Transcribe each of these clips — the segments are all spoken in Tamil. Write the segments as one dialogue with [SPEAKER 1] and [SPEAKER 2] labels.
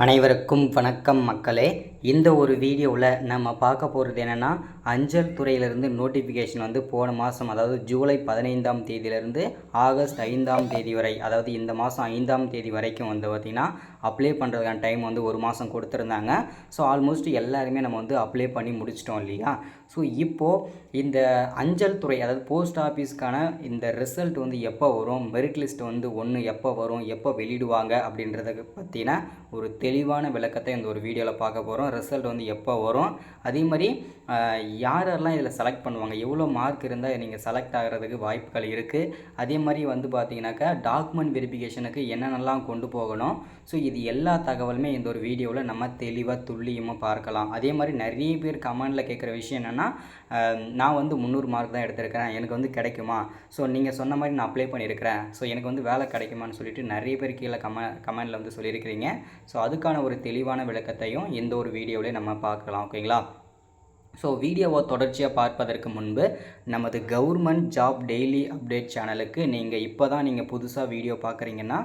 [SPEAKER 1] அனைவருக்கும் வணக்கம் மக்களே. இந்த ஒரு வீடியோவில் நம்ம பார்க்க போகிறது என்னென்னா, அஞ்சல் துறையிலிருந்து நோட்டிஃபிகேஷன் வந்து போன மாதம், அதாவது ஜூலை 15ஆம் தேதியிலிருந்து ஆகஸ்ட் 5ஆம் தேதி வரை, அதாவது இந்த மாதம் 5ஆம் தேதி வரைக்கும் வந்து பார்த்திங்கன்னா அப்ளை பண்ணுறதுக்கான டைம் வந்து ஒரு மாதம் கொடுத்துருந்தாங்க. ஸோ ஆல்மோஸ்ட் எல்லாருமே நம்ம வந்து அப்ளை பண்ணி முடிச்சிட்டோம் இல்லையா. ஸோ இப்போது இந்த அஞ்சல் துறை, அதாவது போஸ்ட் ஆஃபீஸ்க்கான இந்த ரிசல்ட் வந்து எப்போ வரும், மெரிட் லிஸ்ட் வந்து எப்போ வரும், எப்போ வெளியிடுவாங்க அப்படின்றத பற்றின ஒரு தெளிவான விளக்கத்தை இந்த ஒரு வீடியோவில் பார்க்க போகிறோம். ரிசல்ட் வந்து எப்போ வரும், அதே மாதிரி யாரெல்லாம் இதில் செலக்ட் பண்ணுவாங்க, எவ்வளோ மார்க் இருந்தால் நீங்கள் செலக்ட் ஆகிறதுக்கு வாய்ப்புகள் இருக்குது, அதே மாதிரி வந்து பார்த்தீங்கன்னாக்கா டாக்குமெண்ட் வெரிஃபிகேஷனுக்கு என்னென்னலாம் கொண்டு போகணும். ஸோ இது எல்லா தகவலுமே இந்த ஒரு வீடியோவில் நம்ம தெளிவாக துல்லியமாக பார்க்கலாம். அதே மாதிரி நிறைய பேர் கமெண்டில் கேட்குற விஷயம் என்னென்னா, நான் வந்து 300 மார்க் தான் எடுத்திருக்கிறேன், எனக்கு வந்து கிடைக்குமா, ஸோ நீங்கள் சொன்ன மாதிரி நான் அப்ளை பண்ணியிருக்கிறேன், ஸோ எனக்கு வந்து வேலை கிடைக்குமான்னு சொல்லிட்டு நிறைய பேர் கீழே கமெண்டில் வந்து சொல்லியிருக்கிறீங்க. ஸோ அதுக்கான ஒரு தெளிவான விளக்கத்தையும் இந்த ஒரு வீடியோவிலே நம்ம பார்க்கலாம். ஓகேங்களா. ஸோ வீடியோவை தொடர்ச்சியாக பார்ப்பதற்கு முன்பு நமது கவர்மெண்ட் ஜாப் டெய்லி அப்டேட் சேனலுக்கு நீங்கள் இப்போ தான் நீங்கள் புதுசாக வீடியோ பார்க்குறீங்கன்னா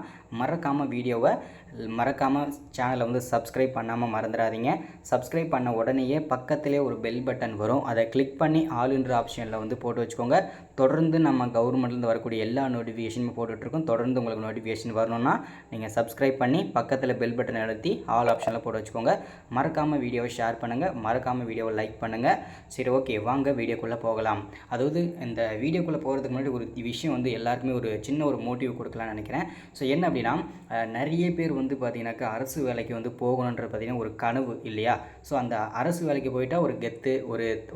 [SPEAKER 1] மறக்காமல் சேனலை வந்து சப்ஸ்கிரைப் பண்ணாமல் மறந்துடாதீங்க. சப்ஸ்கிரைப் பண்ண உடனேயே பக்கத்திலே ஒரு பெல் பட்டன் வரும், அதை கிளிக் பண்ணி ஆல்ன்ற ஆப்ஷனில் வந்து போட்டு வச்சுக்கோங்க. தொடர்ந்து நம்ம கவர்மெண்ட்லேருந்து வரக்கூடிய எல்லா நோட்டிஃபிகேஷனும் போட்டுட்ருக்கோம். தொடர்ந்து உங்களுக்கு நோட்டிஃபிகேஷன் வரணும்னா நீங்கள் சப்ஸ்கிரைப் பண்ணி பக்கத்தில் பெல் பட்டன் அழுத்தி ஆல் ஆப்ஷனில் போட்டு வச்சுக்கோங்க. மறக்காமல் வீடியோவை ஷேர் பண்ணுங்கள், மறக்காமல் வீடியோவை லைக் பண்ணுங்கள். சரி, ஓகே, வாங்க வீடியோக்குள்ளே போகலாம். அதாவது இந்த வீடியோக்குள்ளே போகிறதுக்கு முன்னாடி ஒரு விஷயம் வந்து எல்லாருக்குமே ஒரு சின்ன ஒரு மோட்டிவ் கொடுக்கலாம்னு நினைக்கிறேன். ஸோ என்ன அப்படின்னா, நிறைய பேர் வந்து பார்த்தீங்கன்னாக்கா அரசு வேலைக்கு வந்து போகணுன்ற பார்த்தீங்கன்னா ஒரு கனவு இல்லையா. ஸோ அந்த அரசு வேலைக்கு போயிட்டால் ஒரு கெத்து,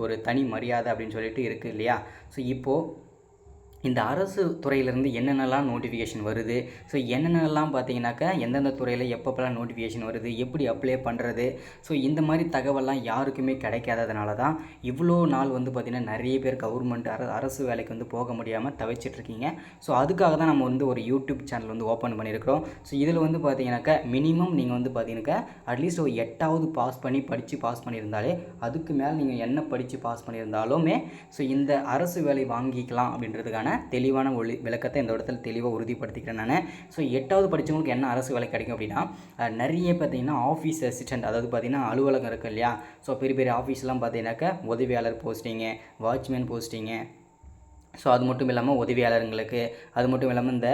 [SPEAKER 1] ஒரு தனி மரியாதை அப்படின்னு சொல்லிட்டு இருக்குது இல்லையா. ஸோ இப்போது இந்த அரசு துறையிலேருந்து என்னென்னலாம் நோட்டிஃபிகேஷன் வருது, ஸோ என்னென்னலாம் பார்த்தீங்கன்னாக்கா எந்தெந்த துறையில் எப்பப்போலாம் நோட்டிஃபிகேஷன் வருது, எப்படி அப்ளை பண்ணுறது, ஸோ இந்த மாதிரி தகவல்லாம் யாருக்குமே கிடைக்காததுனால தான் இவ்வளோ நாள் வந்து பார்த்திங்கன்னா நிறைய பேர் கவர்மெண்ட் அரசு வேலைக்கு வந்து போக முடியாமல் தவிச்சிட்ருக்கீங்க. ஸோ அதுக்காக தான் நம்ம வந்து ஒரு யூடியூப் சேனல் வந்து ஓப்பன் பண்ணியிருக்கிறோம். ஸோ இதில் வந்து பார்த்தீங்கன்னாக்கா மினிமம் நீங்கள் வந்து பார்த்தீங்கன்னாக்கா அட்லீஸ்ட் ஒரு 8வது பாஸ் பண்ணியிருந்தாலே, அதுக்கு மேலே நீங்கள் என்ன படித்து பாஸ் பண்ணியிருந்தாலுமே ஸோ இந்த அரசு வேலை வாங்கிக்கலாம் அப்படின்றதுக்கான தெளிவான விளக்கத்தை இந்த இடத்துல தெளிவாக உறுதிப்படுத்திக்கிறேன் நான். ஸோ 8வது படித்தவங்களுக்கு என்ன அரசு வேலை கிடைக்கும் அப்படின்னா, நிறைய பார்த்தீங்கன்னா ஆஃபீஸ் அசிஸ்டன்ட், அதாவது பார்த்தீங்கன்னா அலுவலகம் இருக்குது இல்லையா. ஸோ பெரிய பெரிய ஆஃபீஸ்லாம் பார்த்தீங்கன்னாக்கா உதவியாளர் போஸ்டிங்கு, வாட்ச்மேன் போஸ்டிங்கு, ஸோ அது மட்டும் இல்லாமல் உதவியாளர்களுக்கு, அது மட்டும் இல்லாமல் இந்த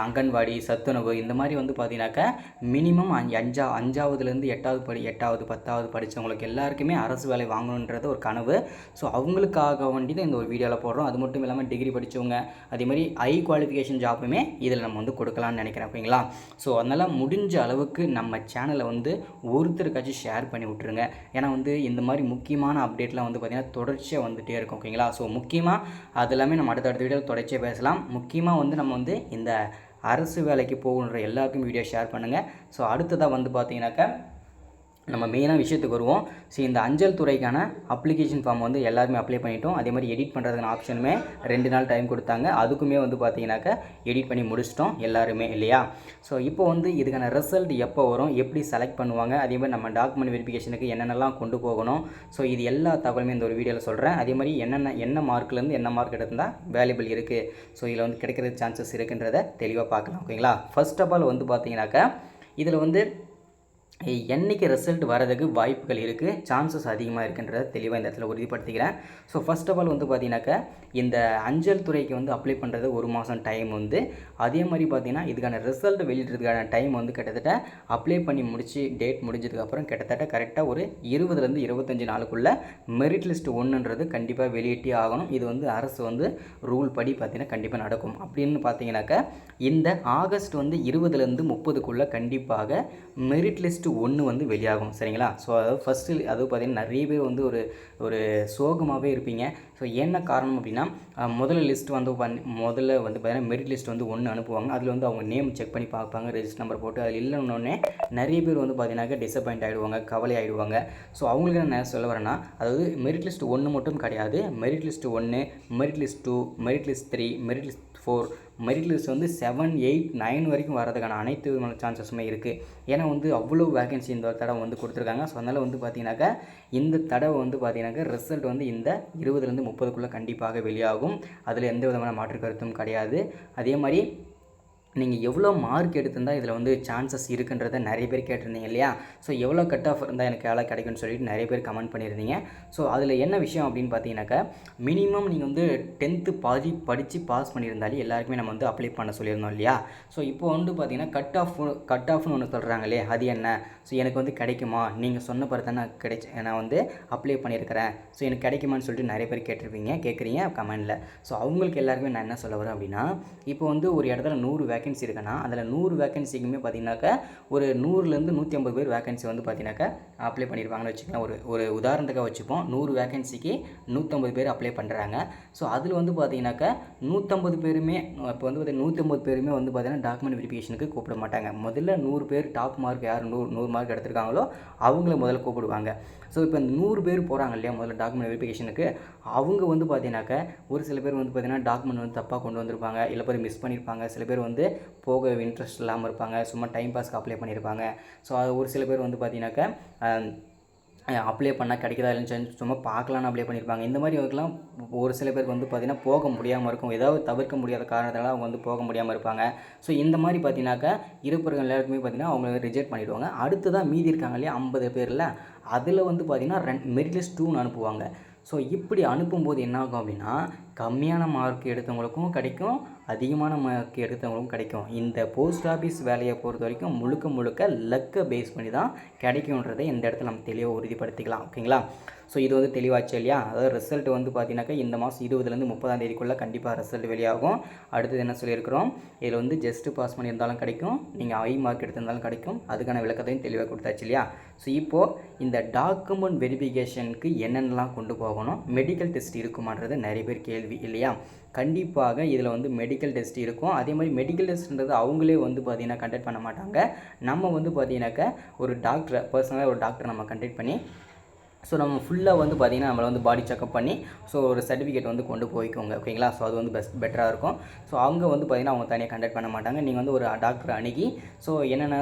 [SPEAKER 1] அங்கன்வாடி, சத்துணவு, இந்த மாதிரி வந்து பார்த்தீங்கன்னாக்கா மினிமம் 5ஆவதுலேருந்து 8வது 10வது படித்தவங்களுக்கு எல்லாருக்குமே அரசு வேலை வாங்கணுன்றது ஒரு கனவு. ஸோ அவங்களுக்காக வேண்டியது இந்த ஒரு வீடியோவில் போடுறோம். அது மட்டும் இல்லாமல் டிகிரி படித்தவங்க, அதே மாதிரி ஹை குவாலிஃபிகேஷன் ஜாப்புமே இதில் நம்ம வந்து கொடுக்கலான்னு நினைக்கிறேன். ஓகேங்களா. ஸோ அதனால் முடிஞ்ச அளவுக்கு நம்ம சேனலை வந்து ஒருத்தருக்காச்சும் ஷேர் பண்ணி விட்ருங்க. ஏன்னா வந்து இந்த மாதிரி முக்கியமான அப்டேட்லாம் வந்து பார்த்திங்கன்னா தொடர்ச்சியாக வந்துகிட்டே இருக்கும். ஓகேங்களா. ஸோ முக்கியமாக அது எல்லாமே நம்ம அடுத்தடுத்த வீடியோ தொடர்ச்சியாக பேசலாம். முக்கியமாக வந்து நம்ம வந்து இந்த அரசு வேலைக்கு போகணுன்ற எல்லாருக்கும் வீடியோ ஷேர் பண்ணுங்கள். ஸோ அடுத்ததாக வந்து பார்த்தீங்கன்னாக்கா நம்ம மெயினாக விஷயத்துக்கு வருவோம். ஸோ இந்த அஞ்சல் துறைக்கான அப்ளிகேஷன் ஃபார்ம் வந்து எல்லாருமே அப்ளை பண்ணிட்டோம். அதே மாதிரி எடிட் பண்ணுறதுக்கான ஆப்ஷனுமே 2 நாள் டைம் கொடுத்தாங்க. அதுக்குமே வந்து பார்த்தீங்கன்னாக்கா எடிட் பண்ணி முடிச்சிட்டோம் எல்லாருமே இல்லையா. ஸோ இப்போ வந்து இதுக்கான ரிசல்ட் எப்போ வரும், எப்படி செலக்ட் பண்ணுவாங்க, அதே மாதிரி நம்ம டாக்குமெண்ட் வெரிஃபிகேஷனுக்கு என்னென்னலாம் கொண்டு போகணும், ஸோ இது எல்லா தகவலுமே இந்த ஒரு வீடியோவில் சொல்கிறேன். அதே மாதிரி என்ன மார்க்லேருந்து என்ன மார்க் எடுத்தால் வேல்யூபிள் இருக்குது, ஸோ இதில் வந்து கிடைக்கிறது சான்சஸ் இருக்குன்றதை தெளிவாக பார்க்கலாம். ஓகேங்களா. ஃபர்ஸ்ட் ஆஃப் ஆல் வந்து பார்த்தீங்கன்னாக்கா இதில் வந்து என்றைக்கு ரிசல்ட் வரதுக்கு வாய்ப்புகள் இருக்குது, சான்சஸ் அதிகமாக இருக்குன்றதை தெளிவாக இந்த இடத்துல உறுதிப்படுத்திக்கிறேன். ஸோ ஃபர்ஸ்ட் ஆஃப் ஆல் வந்து பார்த்தீங்கன்னாக்கா இந்த அஞ்சல் துறைக்கு வந்து அப்ளை பண்ணுறது ஒரு மாதம் டைம் வந்து, அதே மாதிரி பார்த்தீங்கன்னா இதுக்கான ரிசல்ட் வெளியிடுறதுக்கான டைம் வந்து கிட்டத்தட்ட அப்ளை பண்ணி டேட் முடிஞ்சதுக்கப்புறம் கிட்டத்தட்ட கரெக்டாக ஒரு 20லேருந்து 25 நாளுக்குள்ளே மெரிட் லிஸ்ட் 1ன்றது கண்டிப்பாக வெளியிட்டே ஆகணும். இது வந்து அரசு வந்து ரூல் படி பார்த்தீங்கன்னா கண்டிப்பாக நடக்கும். அப்படின்னு பார்த்தீங்கன்னாக்கா இந்த ஆகஸ்ட் வந்து 20லேருந்து 30க்குள்ளே கண்டிப்பாக மெரிட் லிஸ்ட் 1 வந்து வெளியாகும். சரிங்களா. ஸோ அதாவது ஃபஸ்ட்டு பார்த்திங்கன்னா நிறைய பேர் வந்து ஒரு சோகமாகவே இருப்பீங்க. ஸோ என்ன காரணம் அப்படின்னா, முதல்ல வந்து பார்த்திங்கன்னா மெரிட் லிஸ்ட் வந்து 1 அனுப்புவாங்க. அதில் வந்து அவங்க நேம் செக் பண்ணி பார்ப்பாங்க, ரெஜிஸ்டர் நம்பர் போட்டு. அதில் இல்லைன்னொன்னே நிறைய பேர் வந்து பார்த்தீங்கன்னாக்கா டிசப்பாயிண்ட் ஆகிடுவாங்க, கவலை ஆகிடுவாங்க. ஸோ அவங்களுக்கு நான் சொல்ல வரேன்னா, அதாவது மெரிட் லிஸ்ட் 1 மட்டும் கிடையாது, merit list 1, merit list 2, merit list 3, merit list 4, merit list வந்து 7, 8, 9 வரைக்கும் வரதுக்கான அனைத்து விதமான சான்சஸுமே இருக்குது. ஏன்னா வந்து அவ்வளோ வேகன்சி இந்த தடவை வந்து கொடுத்துருக்காங்க. ஸோ அதனால் வந்து பார்த்தீங்கன்னாக்கா இந்த தடவை வந்து பார்த்தீங்கன்னாக்கா ரிசல்ட் வந்து இந்த 20லேருந்து 30க்குள்ளே கண்டிப்பாக வெளியாகும். அதில் எந்த விதமான மாற்று கருத்தும் கிடையாது. அதே மாதிரி நீங்கள் எவ்வளோ மார்க் எடுத்திருந்தால் இதில் வந்து சான்சஸ் இருக்குன்றதை நிறைய பேர் கேட்டிருந்தீங்க இல்லையா? ஸோ எவ்வளோ கட் ஆஃப் இருந்தால் எனக்கு வேலை கிடைக்கும்னு சொல்லிட்டு நிறைய பேர் கமெண்ட் பண்ணியிருந்தீங்க. ஸோ அதில் என்ன விஷயம் அப்படின்னு பார்த்தீங்கன்னாக்கா, மினிமம் நீங்கள் வந்து 10th பாதி படித்து பாஸ் பண்ணியிருந்தாலே எல்லாருக்குமே நம்ம வந்து அப்ளை பண்ண சொல்லியிருந்தோம் இல்லையா? ஸோ இப்போ வந்து பார்த்தீங்கன்னா கட் ஆஃப்னு ஒன்று சொல்கிறாங்க இல்லையா? அது என்ன? ஸோ எனக்கு வந்து கிடைக்குமா? நீங்கள் சொன்ன பிறகு தான் நான் வந்து அப்ளை பண்ணியிருக்கிறேன். ஸோ எனக்கு கிடைக்குமான்னு சொல்லிட்டு நிறைய பேர் கேட்குறீங்க கமெண்டில். ஸோ அவங்களுக்கு எல்லாருக்குமே நான் என்ன சொல்ல வரேன் அப்படின்னா, இப்போ வந்து ஒரு இடத்துல 100 வேக்கன்சி இருக்குன்னா அதில் 100 வேக்கன்சிக்குமே பார்த்தீங்கன்னாக்கா ஒரு 100லேருந்து 150 பேர் வேக்கன்சி வந்து பார்த்தீங்கன்னாக்கா அப்ளை பண்ணியிருப்பாங்கன்னு வச்சுக்கலாம். ஒரு உதாரணத்துக்காக வச்சுப்போம். 100 வேக்கன்சிக்கு 150 பேர் அப்ளை பண்ணுறாங்க. ஸோ அதில் வந்து பார்த்தீங்கன்னாக்கா 150 பேருமே இப்போ வந்து 150 பேருமே வந்து பார்த்தீங்கன்னா டாக்குமெண்ட் வெரிஃபிகேஷனுக்கு கூப்பிட மாட்டாங்க. முதல்ல 100 பேர் டாப் மார்க் யார் 100 மார்க் எடுத்திருக்காங்களோ அவங்கள முதல்ல கூப்பிடுவாங்க. ஸோ இப்போ இந்த 100 பேர் போகிறாங்க இல்லையா முதல்ல டாக்குமெண்ட் வெரிஃபிகேஷனுக்கு, அவங்க வந்து பார்த்தீங்கன்னாக்கா ஒரு சில பேர் வந்து பார்த்தீங்கன்னா டாக்குமெண்ட் வந்து தப்பாக கொண்டு வந்திருப்பாங்க, இல்லை பேர் மிஸ் பண்ணியிருப்பாங்க, சில பேர் வந்து போக இன்ட்ரெஸ்ட் இல்லாமல் இருப்பாங்க, சும்மா டைம் பாஸ்க்கு அப்ளை பண்ணியிருப்பாங்க. ஸோ அது ஒரு சில பேர் வந்து பார்த்தீங்கன்னாக்கா அப்ளை பண்ணால் கிடைக்குதா இல்லைன்னு சும்மா பார்க்கலான்னு அப்ளை பண்ணியிருப்பாங்க. இந்த மாதிரி அவங்களுக்குலாம் ஒரு சில பேருக்கு வந்து பார்த்திங்கன்னா போக முடியாமல் இருக்கும். ஏதாவது தவிர்க்க முடியாத காரணத்தினால அவங்க வந்து போக முடியாமல் இருப்பாங்க. ஸோ இந்த மாதிரி பார்த்தீங்கன்னாக்கா இருப்பவர்கள் எல்லாருக்குமே பார்த்திங்கன்னா அவங்கள ரிஜெக்ட் பண்ணிவிடுவாங்க. அடுத்ததான் மீதி இருக்காங்க இல்லையா 50 பேரில், அதில் வந்து பார்த்திங்கன்னா மெரிட் லிஸ்ட் 2ன்னு அனுப்புவாங்க. ஸோ இப்படி அனுப்பும்போது என்ன ஆகும் அப்படின்னா, கம்மியான மார்க் எடுத்தவங்களுக்கும் கிடைக்கும், அதிகமான மார்க் எடுத்தவங்களுக்கும் கிடைக்கும். இந்த போஸ்ட் ஆஃபீஸ் வேலையை பொறுத்த வரைக்கும் முழுக்க லக்கை பேஸ் பண்ணி தான் கிடைக்கும்ன்றதை இந்த இடத்துல நம்ம தெளிவாக உறுதிப்படுத்திக்கலாம். ஓகேங்களா? ஸோ இது வந்து தெளிவாச்சு இல்லையா? அதாவது ரிசல்ட் வந்து பார்த்தீங்கன்னாக்கா இந்த மாதம் 20லேருந்து 30ஆம் தேதிக்குள்ளே கண்டிப்பாக ரிசல்ட் வெளியாகும். அடுத்தது என்ன சொல்லியிருக்கிறோம், இதில் வந்து ஜஸ்ட்டு பாஸ் பண்ணியிருந்தாலும் கிடைக்கும், நீங்கள் ஹை மார்க் எடுத்திருந்தாலும் கிடைக்கும். அதுக்கான விளக்கத்தையும் தெளிவாக கொடுத்தாச்சு இல்லையா? ஸோ இப்போது இந்த டாக்குமெண்ட் வெரிஃபிகேஷனுக்கு என்னென்னலாம் கொண்டு போகணும், மெடிக்கல் டெஸ்ட் இருக்குமான்றது நிறைய பேர் கேள்வி இல்லையா? கண்டிப்பாக இதில் வந்து மெடிக்கல் டெஸ்ட் இருக்கும். அதே மாதிரி மெடிக்கல் டெஸ்ட்ன்றது அவங்களே வந்து பார்த்திங்கன்னா கண்டக்ட் பண்ண மாட்டாங்க. நம்ம வந்து பார்த்திங்கனாக்கா ஒரு டாக்டரை பர்சனலாக ஒரு டாக்டரை நம்ம கண்டக்ட் பண்ணி, ஸோ நம்ம ஃபுல்லாக வந்து பார்த்திங்கன்னா நம்மளை வந்து பாடி செக்அப் பண்ணி ஸோ ஒரு சர்டிஃபிகேட் வந்து கொண்டு போய்க்கோங்க. ஓகேங்களா? ஸோ அது வந்து பெட்டராக இருக்கும். ஸோ அவங்க வந்து பார்த்திங்கன்னா அவங்க தனியாக கண்டக்ட் பண்ண மாட்டாங்க. நீங்கள் வந்து ஒரு டாக்டரை அணுகி ஸோ என்னென்ன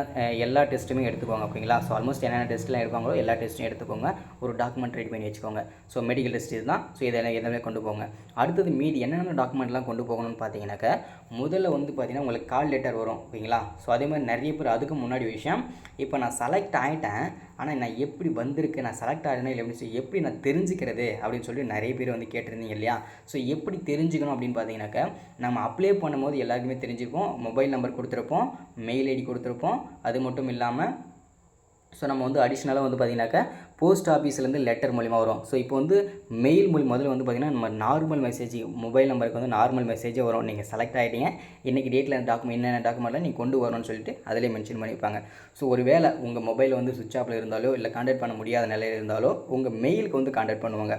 [SPEAKER 1] எல்லா டெஸ்ட்டுமே எடுத்துக்கோங்க. ஓகேங்களா? ஸோ ஆல்மோஸ்ட் என்னென்ன டெஸ்ட்லாம் எடுப்பாங்களோ எல்லா டெஸ்ட்டும் எடுத்துக்கோங்க. ஒரு டாக்குமெண்ட் ரெடி பண்ணி வச்சுக்கோங்க. ஸோ மெடிக்கல் டெஸ்ட் இதுதான். ஸோ இதெல்லாம் எதுவுமே கொண்டு போங்க. அடுத்தது மீதி என்னென்ன டாக்குமெண்ட்லாம் கொண்டு போகணும்னு பார்த்தீங்கன்னாக்கா, முதல்ல வந்து பார்த்திங்கன்னா உங்களுக்கு கால் லெட்டர் வரும். ஓகேங்களா? ஸோ அதே மாதிரி நிறைய பேர் அதுக்கு முன்னாடி விஷயம், இப்போ நான் செலக்ட் ஆகிட்டேன், ஆனால் நான் எப்படி வந்திருக்கு, நான் செலக்ட் ஆகிட்டேன்னா இல்லை எப்படி நான் தெரிஞ்சுக்கிறது அப்படின்னு சொல்லிட்டு நிறைய பேர் வந்து கேட்டிருந்தீங்க இல்லையா? ஸோ எப்படி தெரிஞ்சுக்கணும் அப்படின்னு பார்த்தீங்கன்னாக்கா, நம்ம அப்ளை பண்ணும்போது எல்லாருக்குமே தெரிஞ்சிருப்போம். மொபைல் நம்பர் கொடுத்துருப்போம், மெயில் ஐடி கொடுத்துருப்போம். அது மட்டும் இல்லாமல் ஸோ நம்ம வந்து அடிஷ்னலாக வந்து பார்த்திங்கனாக்கா போஸ்ட் ஆஃபீஸ்லேருந்து லெட்டர் மூலிமா வரும். ஸோ இப்போ வந்து மெயில் முதல்ல வந்து பார்த்திங்கன்னா நம்ம நார்மல் மெசேஜ் மொபைல் நம்பருக்கு வந்து நார்மல் மெசேஜே வரும். நீங்கள் செலக்ட் ஆகிட்டீங்க, இன்றைக்கி டேட்டில் என்னென்ன டாக்குமெண்ட்லாம் நீங்கள் கொண்டு வரணும்னு சொல்லிட்டு அதிலே மென்ஷன் பண்ணியிருப்பாங்க. ஸோ ஒரு வேளை உங்கள் மொபைல் வந்து சுவிட்ச் ஆஃபில் இருந்தாலோ இல்லை கான்டாக்ட் பண்ண முடியாத நிலையில் இருந்தாலோ உங்கள் மெயிலுக்கு வந்து கான்டாக்ட் பண்ணுவாங்க.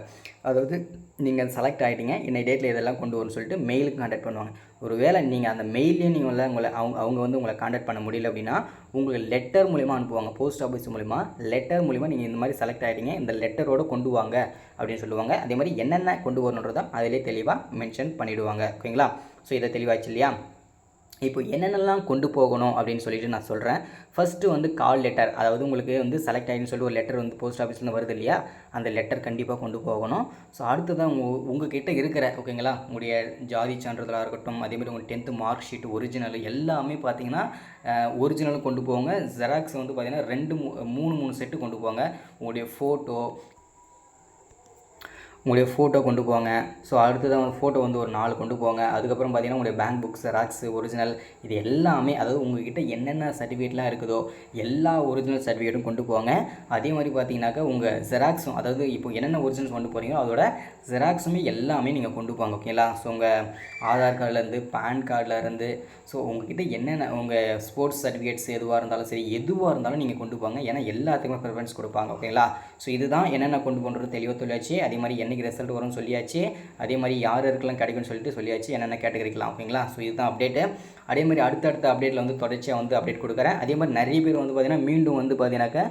[SPEAKER 1] அதாவது நீங்கள் செலக்ட் ஆகிட்டீங்க, இன்னைக்கு டேட்டில் இதெல்லாம் கொண்டு வரணும்னு சொல்லிட்டு மெயிலுக்கு கான்டாக்ட் பண்ணுவாங்க. ஒரு வேளை நீங்கள் அந்த மெயிலே அவங்க வந்து உங்களை கான்டாக்ட் பண்ண முடியல அப்படின்னா உங்களுக்கு லெட்டர் மூலிமா அனுப்புவாங்க. போஸ்ட் ஆஃபீஸ் மூலிமா லெட்டர் மூலிமா நீங்கள் இந்த மாதிரி செலக்ட் ஆகிட்டீங்க, இந்த லெட்டரோடு கொண்டு வாங்க அப்படின்னு சொல்லுவாங்க. அதே மாதிரி என்னென்ன கொண்டு வரணுன்றதை அதிலே தெளிவாக மென்ஷன் பண்ணிவிடுவாங்க. ஓகேங்களா? ஸோ இதை தெளிவாச்சு இல்லையா? இப்போ என்னென்னலாம் கொண்டு போகணும் அப்படின்னு சொல்லிட்டு நான் சொல்கிறேன். ஃபஸ்ட்டு வந்து கால் லெட்டர், அதாவது உங்களுக்கு வந்து செலக்ட் ஆகிடுன்னு சொல்லிட்டு ஒரு லெட்டர் வந்து போஸ்ட் ஆஃபீஸ்லேருந்து வருது இல்லையா, அந்த லெட்டர் கண்டிப்பாக கொண்டு போகணும். ஸோ அடுத்ததான் உங்ககிட்ட இருக்கிற ஓகேங்களா உங்களுடைய ஜாதி சான்றிதழாக இருக்கட்டும், அதேமாதிரி உங்கள் 10th மார்க் ஷீட் ஒரிஜினல் எல்லாமே பார்த்தீங்கன்னா ஒரிஜினல் கொண்டு போங்க. ஜெராக்ஸ் வந்து பார்த்தீங்கன்னா 3 செட்டு கொண்டு போங்க. உங்களுடைய ஃபோட்டோ கொண்டு போங்க. ஸோ அடுத்ததான் ஃபோட்டோ வந்து ஒரு 4 கொண்டு போங்க. அதுக்கப்புறம் பார்த்திங்கன்னா உங்களுடைய பேங்க் புக்ஸ், ஜெராக்ஸ், ஒரிஜினல் இது எல்லாமே, அதாவது உங்கள்கிட்ட என்னென்ன சர்டிஃபிகேட்லாம் இருக்குதோ எல்லா ஒரிஜினல் சர்டிஃபிகேட்டும் கொண்டு போங்க. அதே மாதிரி பார்த்தீங்கன்னாக்கா உங்கள் ஜெராக்ஸும், அதாவது இப்போ என்னென்ன ஒரிஜினல்ஸ் கொண்டு போகிறீங்களோ அதோட ஜெராக்ஸுமே எல்லாமே நீங்கள் கொண்டு போங்க. ஓகேங்களா? ஸோ உங்கள் ஆதார் கார்டிலேருந்து பேன் கார்டிலேருந்து ஸோ உங்கள்கிட்ட என்னென்ன உங்கள் ஸ்போர்ட்ஸ் சர்டிஃபிகேட்ஸ் எதுவாக இருந்தாலும் சரி, எதுவாக இருந்தாலும் நீங்கள் கொண்டு போங்க. ஏன்னா எல்லாத்துக்குமே ப்ரிஃபரன்ஸ் கொடுப்பாங்க. ஓகேங்களா? ஸோ இதுதான் என்னென்ன கொண்டு போகிறது தெளிவாக சொல்லியாச்சு. அதே மாதிரி என்றைக்கு ரிசல்ட் வரும்னு சொல்லியாச்சு. அதே மாதிரி யாருக்கெல்லாம் கிடைக்கும்னு சொல்லிட்டு சொல்லியாச்சு, என்னென்ன கேட்டகரிக்கலாம். ஓகேங்களா? ஸோ இதுதான் அப்டேட்டு. அதே மாதிரி அடுத்தடுத்த அப்டேட்டில் வந்து தொடர்ச்சியாக வந்து அப்டேட் கொடுக்குறேன். அதே மாதிரி நிறைய பேர் வந்து பார்த்திங்கன்னா மீண்டும் வந்து பார்த்தீங்கன்னாக்கா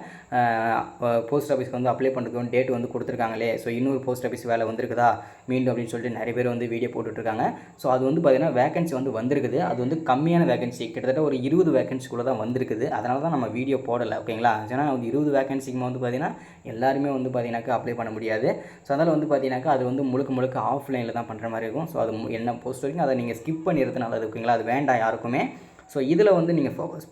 [SPEAKER 1] போஸ்ட் ஆஃபீஸ்க்கு வந்து அப்ளை பண்ணுறதுக்கு டேட் வந்து கொடுத்துருக்காங்களே, ஸோ இன்னொரு போஸ்ட் ஆஃபீஸ் வேலை வந்திருக்குதா மீண்டும் அப்படின்னு சொல்லிட்டு நிறைய பேர் வந்து வீடியோ போட்டுட்ருக்காங்க. ஸோ அது வந்து பார்த்திங்கன்னா வேகன்சி வந்து வந்திருக்குது. அது வந்து கம்மியான வேகன்சி, கிட்டத்தட்ட ஒரு 20 வேகன்சிக்குள்ளே தான் வந்திருக்குது. அதனால தான் நம்ம வீடியோ போடலை. ஓகேங்களா? ஏன்னா 20 வேகன்சிக்கு வந்து பார்த்திங்கன்னா எல்லாருமே வந்து பார்த்திங்கனாக்கா அப்ளை பண்ண முடியாது. ஸோ அதனால் வந்து பார்த்திங்கனாக்கா அது வந்து முழுக்க ஆஃப்லைனில் தான் பண்ணுற மாதிரி இருக்கும். ஸோ அது என்ன போஸ்ட் வரைக்கும் அதை நீங்கள் ஸ்கிப் பண்ணிடுறது நல்லது. ஓகேங்களா? அது வேண்டாம் யாருக்குமே. ஸோ இதில் வந்து நீங்கள் ஃபோக்கஸ்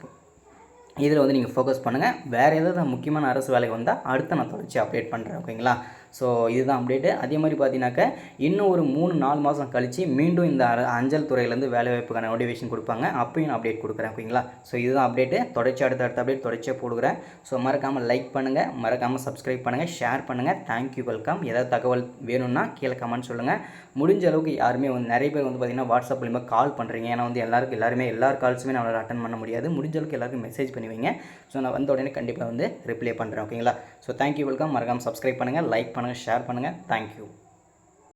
[SPEAKER 1] பண்ணுங்கள். வேறு ஏதாவது முக்கியமான அரசு வேலைக்கு வந்தால் அடுத்து நான் தொடர்ச்சி அப்டேட் பண்ணுறேன். ஓகேங்களா? ஸோ இதுதான் அப்டேட்டு. அதே மாதிரி பார்த்தீங்கன்னாக்கா இன்னும் ஒரு 3-4 மாதம் கழித்து மீண்டும் இந்த அஞ்சல் துறையிலேருந்து வேலைவாய்ப்புக்கான நோட்டிஃபிகேஷன் கொடுப்பாங்க. அப்பயும் நான் அப்டேட் கொடுக்குறேன். ஓகேங்களா? ஸோ இதுதான் அப்டேட்டு. தொடர்ச்சி அடுத்த அப்டேட் தொடர்ச்சியாக போடுகிறேன். ஸோ மறக்காமல் லைக் பண்ணுங்கள், மறக்காமல் சப்ஸ்கிரைப் பண்ணுங்கள், ஷேர் பண்ணுங்கள். Thank you, welcome. ஏதாவது தகவல் வேணும்னா கீழே கமெண்ட் சொல்லுங்கள். முடிஞ்ச அளவுக்கு யாருமே வந்து நிறைய பேர் வந்து பார்த்திங்கன்னா வாட்ஸ்அப் மூலிமா கால் பண்ணுறீங்க. ஏன்னா வந்து எல்லார் கால்ஸுமே நான் அட்டன் பண்ண முடியாது. முடிஞ்ச அளவுக்கு எல்லாருக்கும் மெசேஜ் பண்ணி வைங்க. ஸோ நான் வந்த உடனே கண்டிப்பாக வந்து ரிப்ளை பண்ணுறேன். ஓகேங்களா? So thank you, welcome. மறக்காமல் சப்ஸ்கிரைப் பண்ணுங்கள், லைக் பண்ணுங்கள், ஷேர் பண்ணுங்கள். தேங்க்யூ.